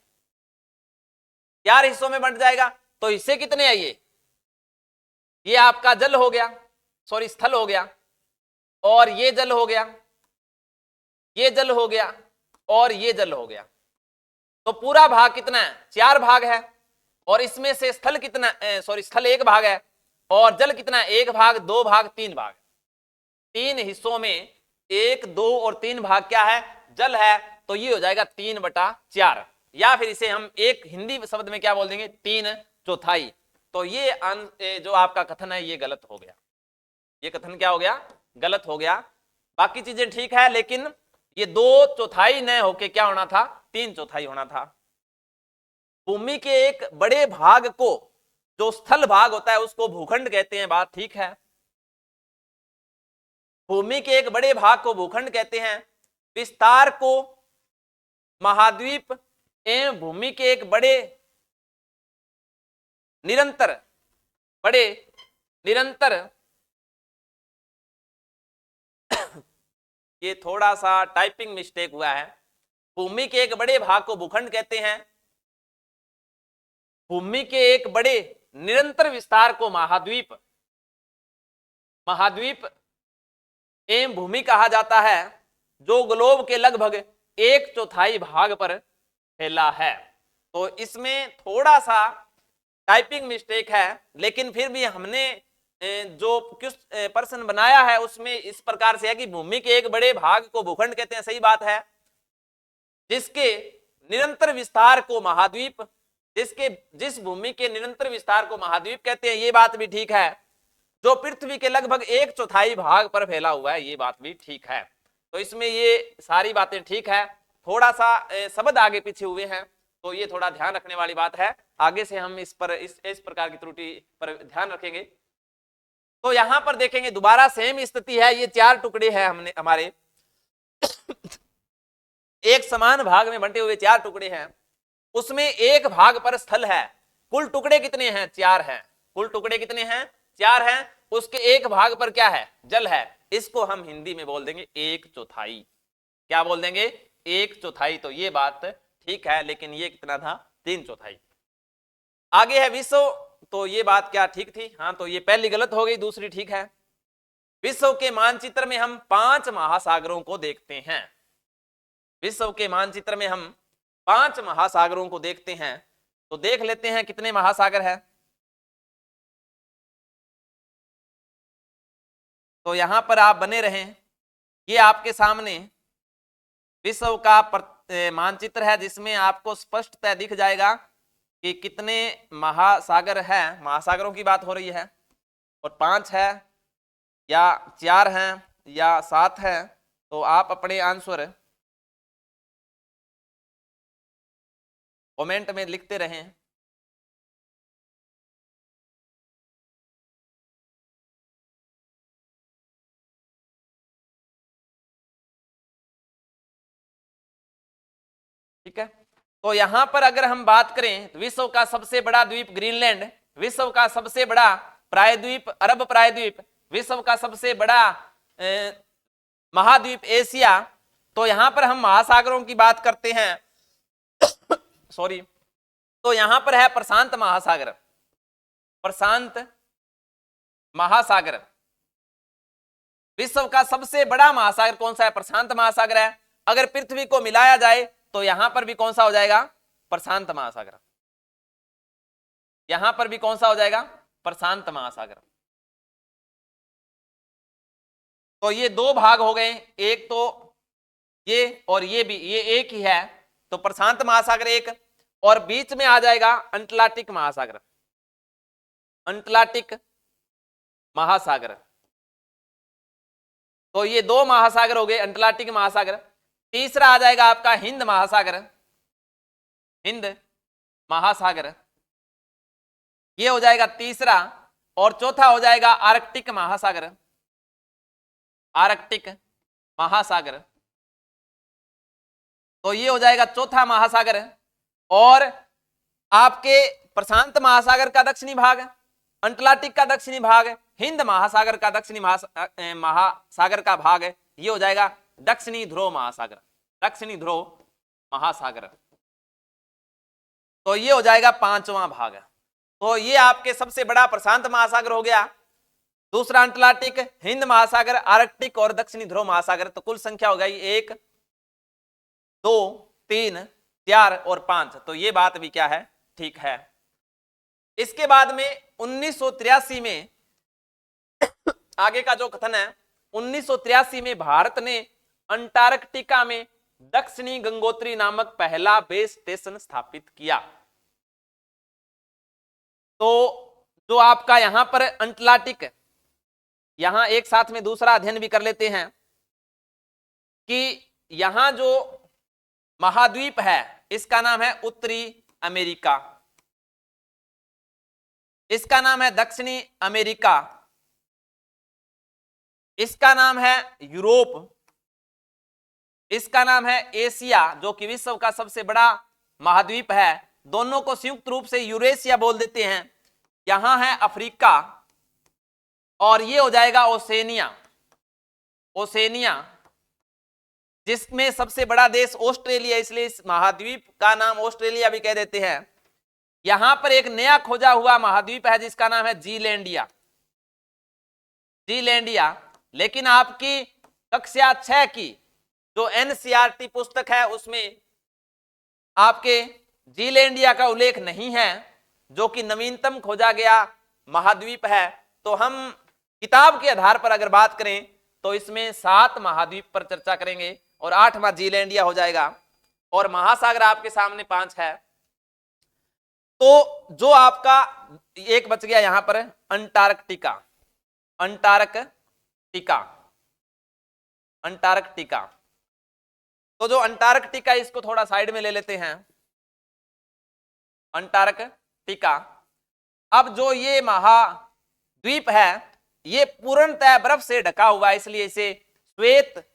4 हिस्सों में बंट जाएगा। तो हिस्से कितने हैं? ये आपका जल हो गया, सॉरी स्थल हो गया, और ये जल हो गया, ये जल हो गया और ये जल हो गया। तो पूरा भाग कितना है? 4 भाग है। और इसमें से स्थल कितना, स्थल 1 भाग है और जल कितना है? 1 भाग, 2 भाग, 3 भाग। 3 हिस्सों में 1, 2 और 3 भाग क्या है? जल है। तो ये हो जाएगा 3/4, या फिर इसे हम एक हिंदी शब्द में क्या बोल देंगे? 3/4। तो ये जो आपका कथन है ये गलत हो गया। ये कथन क्या हो गया? गलत हो गया। बाकी चीजें ठीक है, लेकिन ये 2/4 न होके क्या होना था? 3/4 होना था। भूमि के एक बड़े भाग को जो स्थल भाग होता है उसको भूखंड कहते हैं, बात ठीक है। भूमि के एक बड़े भाग को भूखंड कहते हैं, विस्तार को महाद्वीप एवं भूमि के एक बड़े निरंतर ये थोड़ा सा टाइपिंग मिस्टेक हुआ है। भूमि के एक बड़े भाग को भूखंड कहते हैं, भूमि के एक बड़े निरंतर विस्तार को महाद्वीप एवं भूमि कहा जाता है, जो ग्लोब के लगभग 1/4 भाग पर फैला है। तो इसमें थोड़ा सा टाइपिंग मिस्टेक है, लेकिन फिर भी हमने जो प्रश्न बनाया है उसमें इस प्रकार से है कि भूमि के एक बड़े भाग को भूखंड कहते हैं, सही बात है। जिसके निरंतर विस्तार को महाद्वीप, जिस भूमि के निरंतर विस्तार को महाद्वीप कहते हैं, ये बात भी ठीक है। जो पृथ्वी के लगभग 1/4 भाग पर फैला हुआ है, ये बात भी ठीक है। तो इसमें ये सारी बातें ठीक है, थोड़ा सा शब्द आगे पीछे हुए हैं, तो ये थोड़ा ध्यान रखने वाली बात है। आगे से हम इस प्रकार की त्रुटि पर ध्यान रखेंगे। तो यहां पर देखेंगे दोबारा सेम स्थिति है, ये 4 टुकड़े हैं हमने हमारे एक समान भाग में बंटे हुए 4 टुकड़े हैं, उसमें एक भाग पर स्थल है। कुल टुकड़े कितने हैं? 4 हैं। कुल टुकड़े कितने हैं? 4 हैं। उसके एक भाग पर क्या है? जल है। इसको हम हिंदी में बोल देंगे 1/4। क्या बोल देंगे? 1/4। तो ये बात ठीक है, लेकिन ये कितना था? 3/4। आगे है विश्व, तो ये बात क्या ठीक थी? हाँ, तो ये पहली गलत हो गई, दूसरी ठीक है। विश्व के मानचित्र में हम 5 महासागरों को देखते हैं। विश्व के मानचित्र में हम 5 महासागरों को देखते हैं। तो देख लेते हैं कितने महासागर है। तो यहां पर आप बने रहें, ये आपके सामने विश्व का मानचित्र है, जिसमें आपको स्पष्टतः दिख जाएगा कि कितने महासागर हैं। महासागरों की बात हो रही है, और 5 है या 4 हैं या 7 है। तो आप अपने आंसर कमेंट में लिखते रहें। ठीक है, तो यहां पर अगर हम बात करें तो विश्व का सबसे बड़ा द्वीप ग्रीनलैंड, विश्व का सबसे बड़ा प्रायद्वीप अरब प्रायद्वीप, विश्व का सबसे बड़ा महाद्वीप एशिया। तो यहां पर हम महासागरों की बात करते हैं सॉरी, तो यहां पर है प्रशांत महासागर। प्रशांत महासागर विश्व का सबसे बड़ा महासागर कौन सा है? प्रशांत महासागर है। अगर पृथ्वी को मिलाया जाए तो यहां पर भी कौन सा हो जाएगा? प्रशांत महासागर। यहां पर भी कौन सा हो जाएगा? प्रशांत महासागर। तो ये 2 भाग हो गए, एक तो ये और ये भी, ये एक ही है। तो प्रशांत महासागर एक, और बीच में आ जाएगा अटलांटिक महासागर। अटलांटिक महासागर। तो ये 2 महासागर हो गए, अटलांटिक महासागर। तीसरा आ जाएगा आपका हिंद महासागर। हिंद महासागर ये हो जाएगा तीसरा, और चौथा हो जाएगा आर्कटिक महासागर। आर्कटिक महासागर, तो ये हो जाएगा चौथा महासागर। और आपके प्रशांत महासागर का दक्षिणी भाग, अटलांटिक का दक्षिणी भाग, हिंद महासागर का दक्षिणी महासागर का भाग, ये हो जाएगा दक्षिणी ध्रुव महासागर। दक्षिणी ध्रुव महासागर, तो ये हो जाएगा 5वां भाग। तो ये आपके सबसे बड़ा प्रशांत महासागर हो गया, दूसरा अटलांटिक, हिंद महासागर, आर्कटिक और दक्षिणी ध्रुव महासागर। तो कुल संख्या हो गई 1 2 3 4 और 5। तो ये बात भी क्या है? ठीक है। इसके बाद में 1983 में आगे का जो कथन है, 1983 में भारत ने अंटार्कटिका में दक्षिणी गंगोत्री नामक पहला बेस स्टेशन स्थापित किया। तो जो आपका यहां पर अटलांटिक, यहां एक साथ में दूसरा अध्ययन भी कर लेते हैं कि यहां जो महाद्वीप है इसका नाम है उत्तरी अमेरिका। इसका नाम है दक्षिणी अमेरिका, इसका नाम है यूरोप, इसका नाम है एशिया जो कि विश्व का सबसे बड़ा महाद्वीप है, दोनों को संयुक्त रूप से यूरेशिया बोल देते हैं। यहां है अफ्रीका और ये हो जाएगा ओसेनिया, ओसेनिया जिसमें सबसे बड़ा देश ऑस्ट्रेलिया, इसलिए इस महाद्वीप का नाम ऑस्ट्रेलिया भी कह देते हैं। यहां पर एक नया खोजा हुआ महाद्वीप है जिसका नाम है जीलैंडिया, जीलैंडिया। लेकिन आपकी कक्षा 6 की जो एनसीईआरटी पुस्तक है उसमें आपके जीलैंडिया का उल्लेख नहीं है जो कि नवीनतम खोजा गया महाद्वीप है। तो हम किताब के आधार पर अगर बात करें तो इसमें 7 महाद्वीप पर चर्चा करेंगे और 8वां जीलैंडिया हो जाएगा और महासागर आपके सामने 5 है। तो जो आपका एक बच गया यहां पर अंटार्कटिका, अंटार्कटिका, अंटार्कटिका। तो जो अंटार्कटिका इसको थोड़ा साइड में ले लेते हैं, अंटार्कटिका। अब जो ये महाद्वीप है ये पूर्णतः बर्फ से ढका हुआ है, इसलिए इसे श्वेत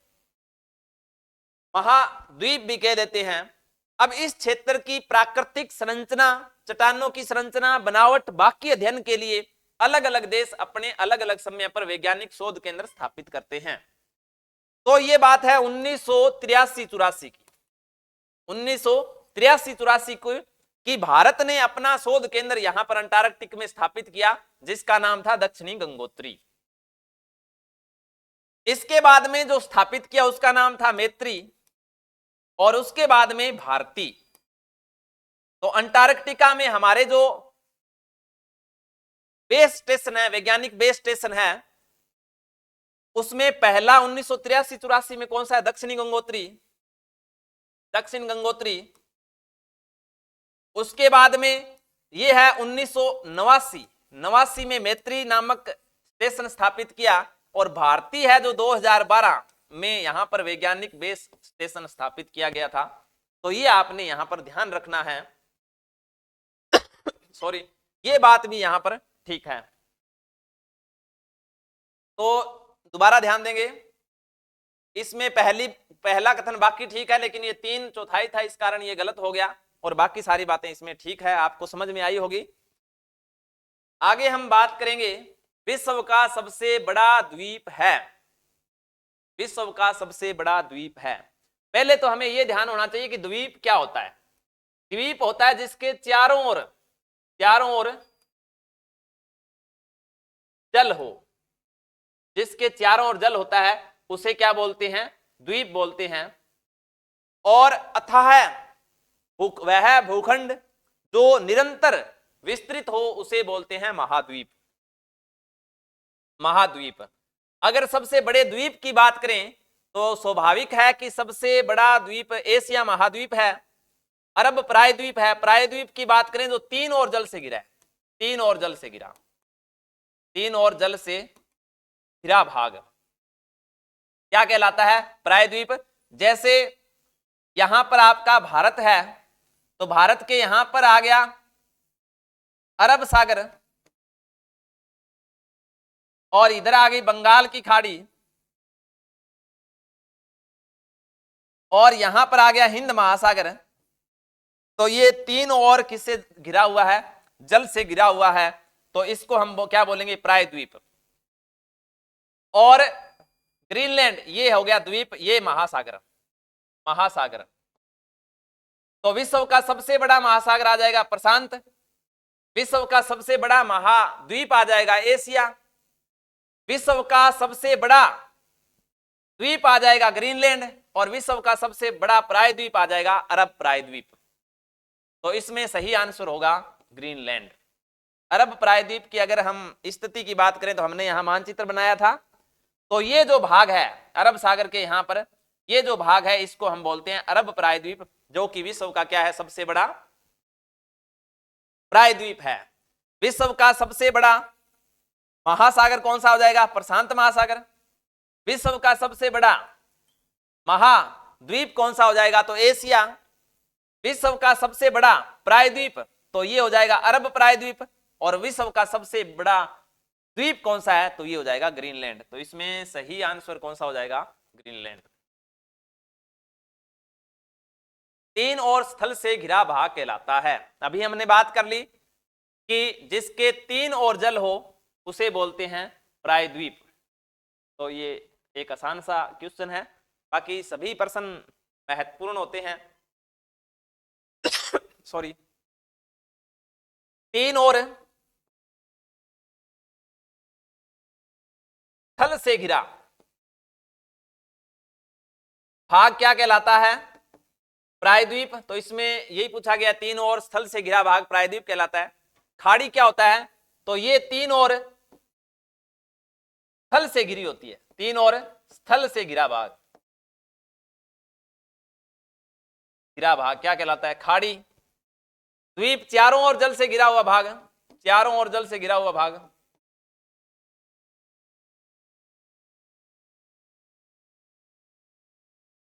महाद्वीप भी कह देते हैं। अब इस क्षेत्र की प्राकृतिक संरचना, चट्टानों की संरचना, बनावट, बाकी अध्ययन के लिए अलग अलग देश अपने अलग अलग समय पर वैज्ञानिक शोध केंद्र स्थापित करते हैं। तो ये बात है 1983-84 की, 1983-84 को कि भारत ने अपना शोध केंद्र यहां पर अंटार्कटिक में स्थापित किया जिसका नाम था दक्षिणी गंगोत्री। इसके बाद में जो स्थापित किया उसका नाम था मैत्री और उसके बाद में भारती। तो अंटार्कटिका में हमारे जो बेस स्टेशन है, वैज्ञानिक बेस स्टेशन है, उसमें पहला 1983-84 में कौन सा है? दक्षिणी गंगोत्री, दक्षिण गंगोत्री। उसके बाद में ये है 1989 में मैत्री नामक स्टेशन स्थापित किया और भारती है जो 2012 में यहां पर वैज्ञानिक बेस स्टेशन स्थापित किया गया था। तो ये आपने यहां पर ध्यान रखना है सॉरी, ये बात भी यहां पर ठीक है। तो दोबारा ध्यान देंगे, इसमें पहला कथन बाकी ठीक है लेकिन ये 3/4 था, इस कारण ये गलत हो गया और बाकी सारी बातें इसमें ठीक है, आपको समझ में आई होगी। आगे हम बात करेंगे विश्व का सबसे बड़ा द्वीप है, विश्व का सबसे बड़ा द्वीप है। पहले तो हमें यह ध्यान होना चाहिए कि द्वीप क्या होता है। द्वीप होता है जिसके चारों ओर जल हो, जिसके चारों ओर जल होता है उसे क्या बोलते हैं? द्वीप बोलते हैं। और अथाह वह भूखंड जो निरंतर विस्तृत हो उसे बोलते हैं महाद्वीप, महाद्वीप। अगर सबसे बड़े द्वीप की बात करें तो स्वाभाविक है कि सबसे बड़ा द्वीप एशिया महाद्वीप है, अरब प्रायद्वीप है। प्रायद्वीप की बात करें तो 3 और जल से घिरा है, 3 और जल से घिरा, 3 और जल से घिरा भाग क्या कहलाता है? प्रायद्वीप। जैसे यहां पर आपका भारत है तो भारत के यहां पर आ गया अरब सागर और इधर आ गई बंगाल की खाड़ी और यहां पर आ गया हिंद महासागर। तो ये 3 और किससे घिरा हुआ है? जल से घिरा हुआ है। तो इसको हम क्या बोलेंगे? प्रायद्वीप। और ग्रीनलैंड ये हो गया द्वीप, ये महासागर, महासागर। तो विश्व का सबसे बड़ा महासागर आ जाएगा प्रशांत, विश्व का सबसे बड़ा महाद्वीप आ जाएगा एशिया, विश्व का सबसे बड़ा द्वीप आ जाएगा ग्रीनलैंड और विश्व का सबसे बड़ा प्रायद्वीप आ जाएगा अरब प्रायद्वीप। तो इसमें सही आंसर होगा ग्रीनलैंड। अरब प्रायद्वीप की अगर हम स्थिति की बात करें तो हमने यहां मानचित्र बनाया था। तो ये जो भाग है अरब सागर के यहां पर, ये जो भाग है इसको हम बोलते हैं अरब प्रायद्वीप, जो कि विश्व का क्या है? सबसे बड़ा प्रायद्वीप है। विश्व का सबसे बड़ा महासागर कौन सा हो जाएगा? प्रशांत महासागर। विश्व का सबसे बड़ा महाद्वीप कौन सा हो जाएगा? तो एशिया। विश्व का सबसे बड़ा प्रायद्वीप तो ये हो जाएगा अरब प्रायद्वीप और विश्व का सबसे बड़ा द्वीप कौन सा है, तो ये हो जाएगा ग्रीनलैंड। तो इसमें सही आंसर कौन सा हो जाएगा, ग्रीनलैंड। तीन और स्थल से घिरा भाग कहलाता है। अभी हमने बात कर ली कि जिसके तीन और जल हो उसे बोलते हैं प्रायद्वीप। तो ये एक आसान सा क्वेश्चन है, बाकी सभी प्रश्न महत्वपूर्ण होते हैं। सॉरी। तीन और स्थल से घिरा भाग क्या कहलाता है, प्रायद्वीप। तो इसमें यही पूछा गया, तीन और स्थल से घिरा भाग प्रायद्वीप कहलाता है। खाड़ी क्या होता है, तो ये तीन और स्थल से घिरी होती है, तीन और स्थल से घिरा भाग, घिरा भाग क्या कहलाता है, खाड़ी। द्वीप चारों ओर जल से घिरा हुआ भाग, चारों ओर जल से घिरा हुआ भाग।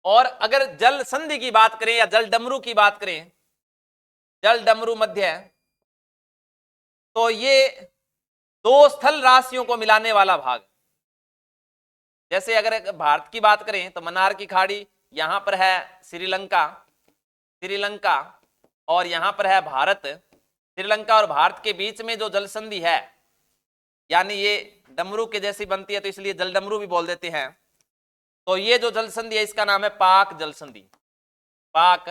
और अगर जल संधि की बात करें या जल डमरू की बात करें, जल डमरू मध्य, तो ये दो स्थल राशियों को मिलाने वाला भाग। जैसे अगर भारत की बात करें तो मन्नार की खाड़ी, यहां पर है श्रीलंका, श्रीलंका, और यहां पर है भारत। श्रीलंका और भारत के बीच में जो जल संधि है, यानी ये डमरू के जैसी बनती है, तो इसलिए जल डमरू भी बोल देते हैं। तो ये जो जल संधि है इसका नाम है पाक जल संधि, पाक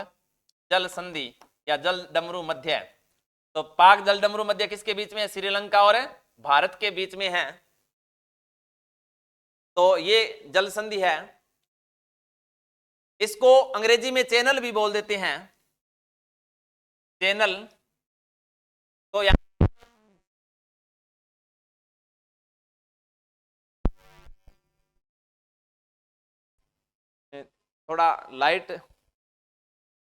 जल संधि या जल डमरू मध्य। तो पाक जल डमरू मध्य किसके बीच में है, श्रीलंका और भारत के बीच में है। तो ये जल संधि है। इसको अंग्रेजी में चैनल भी बोल देते हैं, चैनल। तो यहां थोड़ा लाइट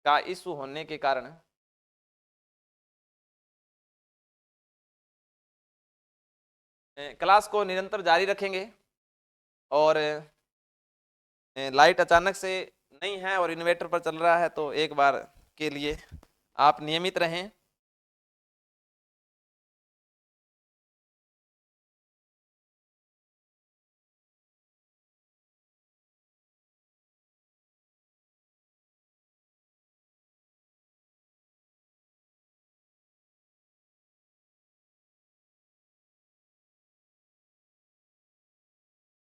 का इशू होने के कारण क्लास को निरंतर जारी रखेंगे। और लाइट अचानक से नहीं है और इन्वर्टर पर चल रहा है, तो एक बार के लिए आप नियमित रहें।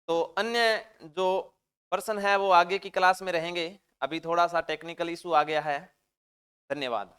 तो अन्य जो पर्सन है वो आगे की क्लास में रहेंगे। अभी थोड़ा सा टेक्निकल इशू आ गया है। धन्यवाद।